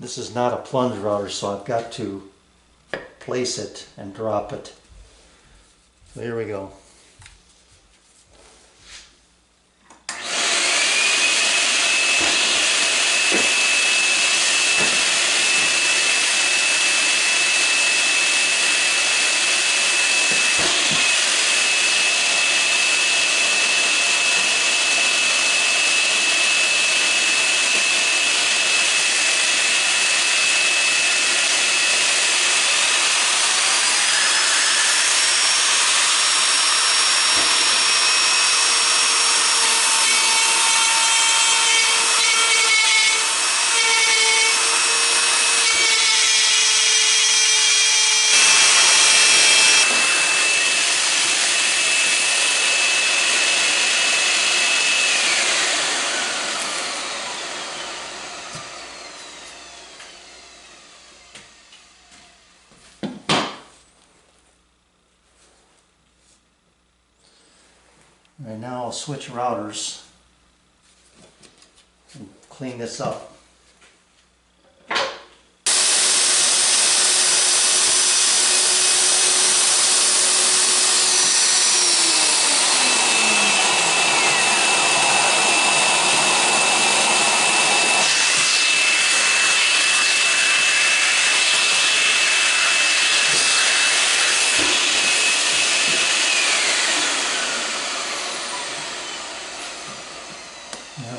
This is not a plunge router, so I've got to place it and drop it. So here we go. Right now I'll switch routers and clean this up.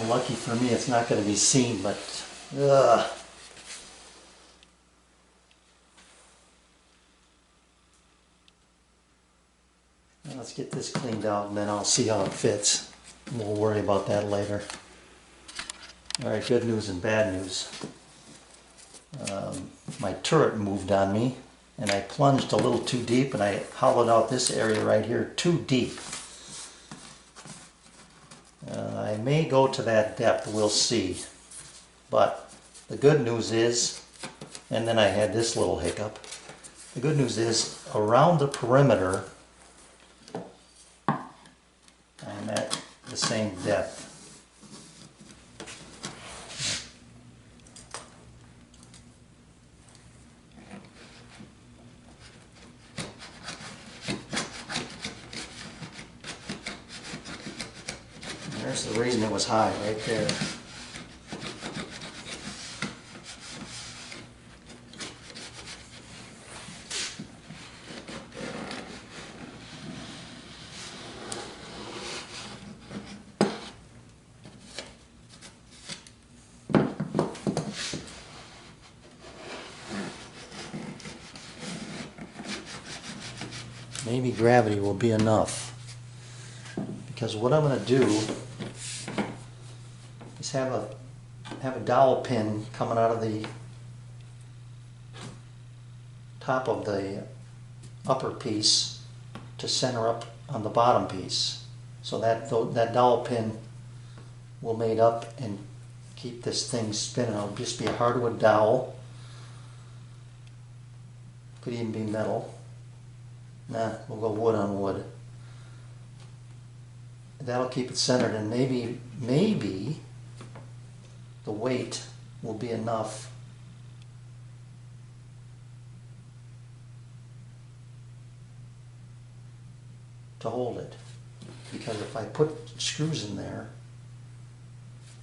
Lucky for me, it's not going to be seen, but ugh. Now let's get this cleaned out and then I'll see how it fits. We'll worry about that later. Alright, good news and bad news. My turret moved on me and I plunged a little too deep and I hollowed out this area right here too deep. I may go to that depth, we'll see. But the good news is, and then I had this little hiccup, the good news is around the perimeter I'm at the same depth. There's the reason it was high, right there. Maybe gravity will be enough. Because what I'm going to do is have a dowel pin coming out of the top of the upper piece to center up on the bottom piece. So that dowel pin will mate up and keep this thing spinning. It'll just be a hardwood dowel. Could even be metal. Nah, we'll go wood on wood. That'll keep it centered, and maybe the weight will be enough to hold it. Because if I put screws in there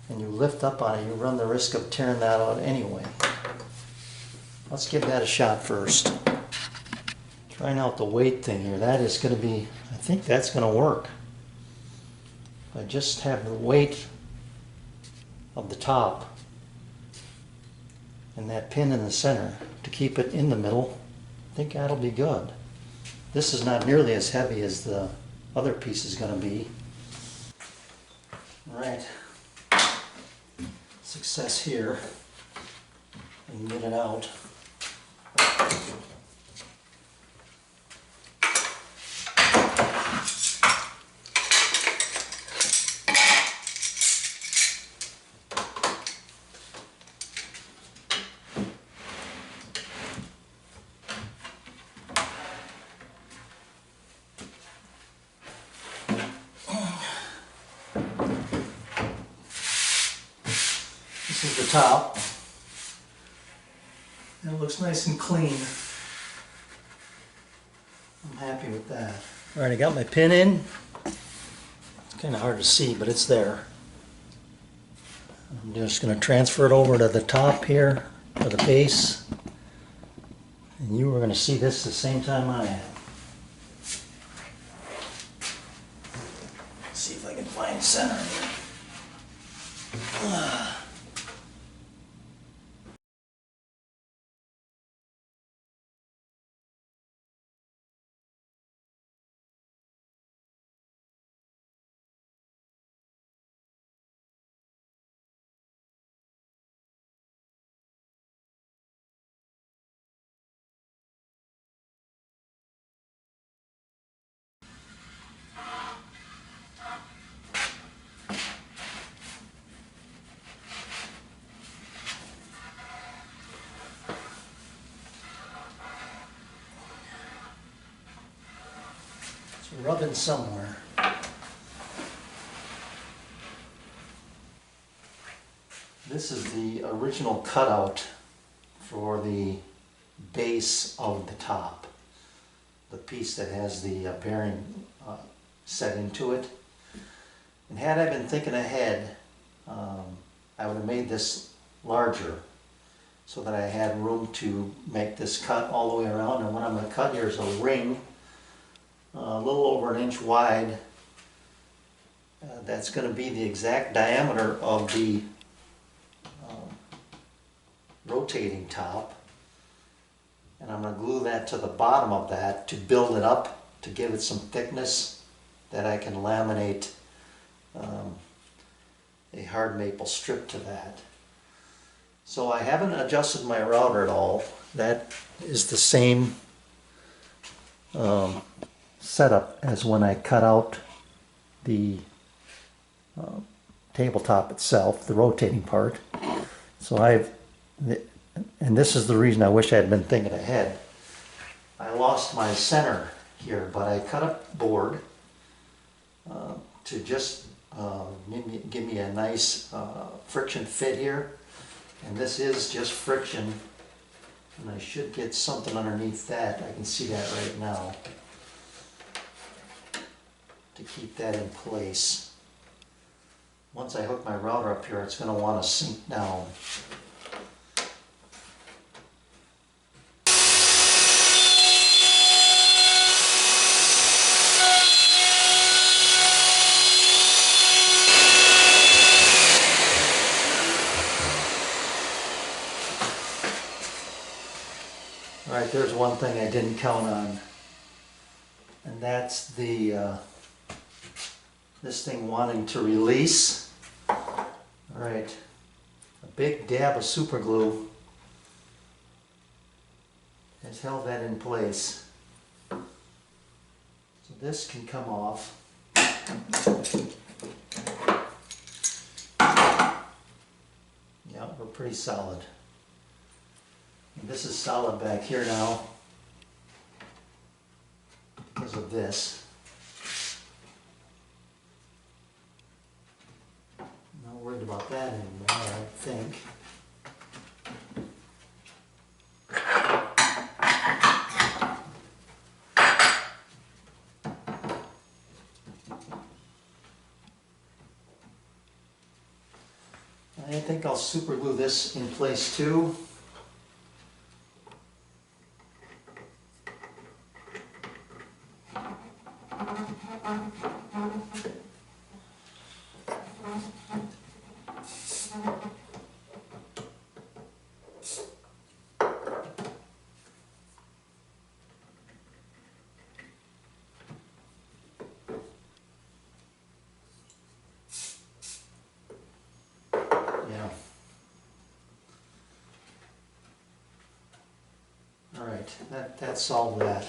and you lift up on it, you run the risk of tearing that out anyway. Let's give that a shot first. Trying out the weight thing here. That is going to be, I think that's going to work. If I just have the weight of the top and that pin in the center to keep it in the middle, I think that'll be good. This is not nearly as heavy as the other piece is going to be. All right. Success here. I can get it out. This is the top. And it looks nice and clean. I'm happy with that. All right, I got my pin in. It's kind of hard to see, but it's there. I'm just going to transfer it over to the top here, to the base. And you are going to see this the same time I am. See if I can find center here. It's rubbing somewhere. This is the original cutout for the base of the top. The piece that has the bearing set into it. And had I been thinking ahead, I would have made this larger so that I had room to make this cut all the way around. And what I'm going to cut here is a ring a little over 1 inch wide. That's going to be the exact diameter of the rotating top. And I'm going to glue that to the bottom of that to build it up, to give it some thickness that I can laminate a hard maple strip to that. So I haven't adjusted my router at all. That is the same setup as when I cut out the tabletop itself, the rotating part. So and this is the reason I wish I had been thinking ahead. I lost my center here, but I cut up board to just give me a nice friction fit here. And this is just friction, and I should get something underneath that. I can see that right now, to keep that in place. Once I hook my router up here, it's going to want to sink down. Alright, there's one thing I didn't count on, and that's the this thing wanting to release. Alright, a big dab of super glue has held that in place. So this can come off. Yeah, we're pretty solid. This is solid back here now because of this. Not worried about that anymore, I think. I think I'll super glue this in place too. Yeah. All right, that solved that.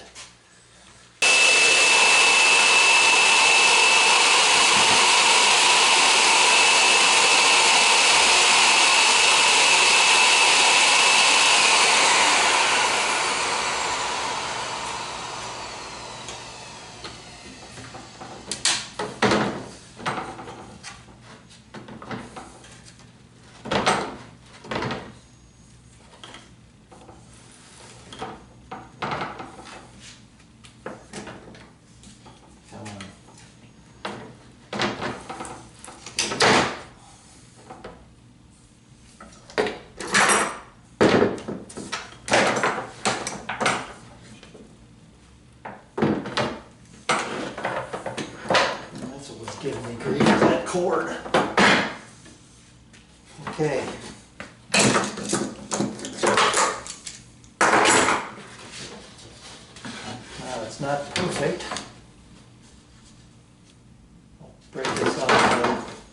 cord. Okay. Now it's not perfect. I'll break this off.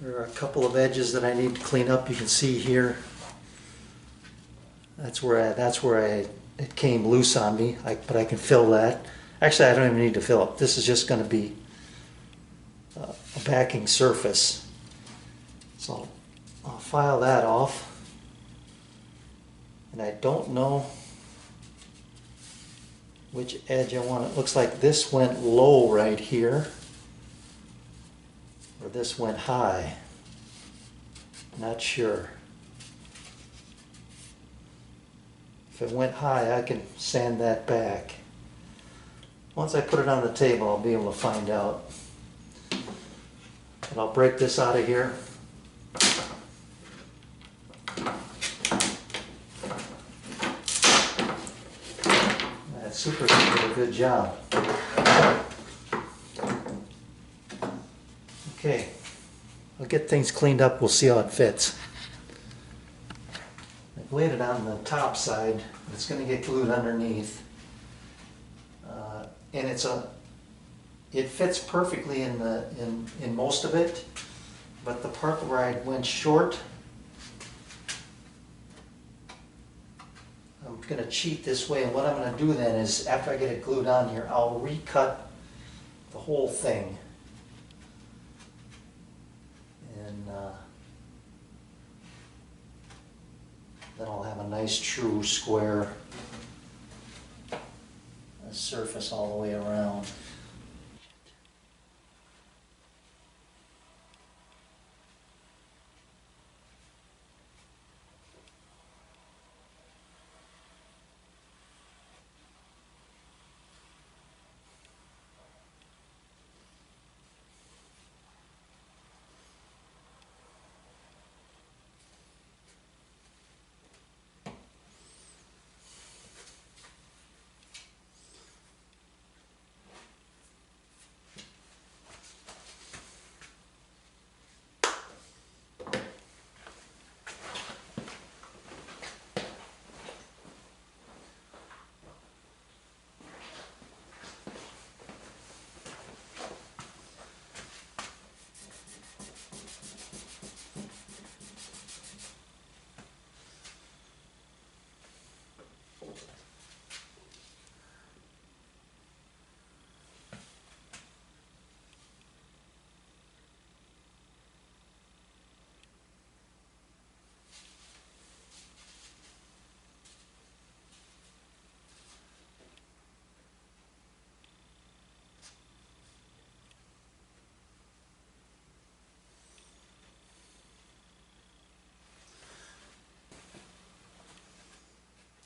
There are a couple of edges that I need to clean up. You can see here. That's where it came loose on me. But I can fill that. Actually, I don't even need to fill it. This is just going to be a backing surface. So I'll file that off. And I don't know which edge I want. It looks like this went low right here, or this went high. Not sure. If it went high, I can sand that back. Once I put it on the table, I'll be able to find out. But I'll break this out of here. That super did a good job. Okay, I'll get things cleaned up. We'll see how it fits. I've laid it on the top side. It's going to get glued underneath. And it fits perfectly in most of it, but the part where I went short, I'm going to cheat this way. And what I'm going to do then is, after I get it glued on here, I'll recut the whole thing. And then I'll have a nice true square surface all the way around.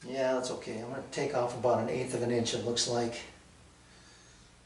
Yeah, that's okay. I'm going to take off about 1/8 of an inch, it looks like.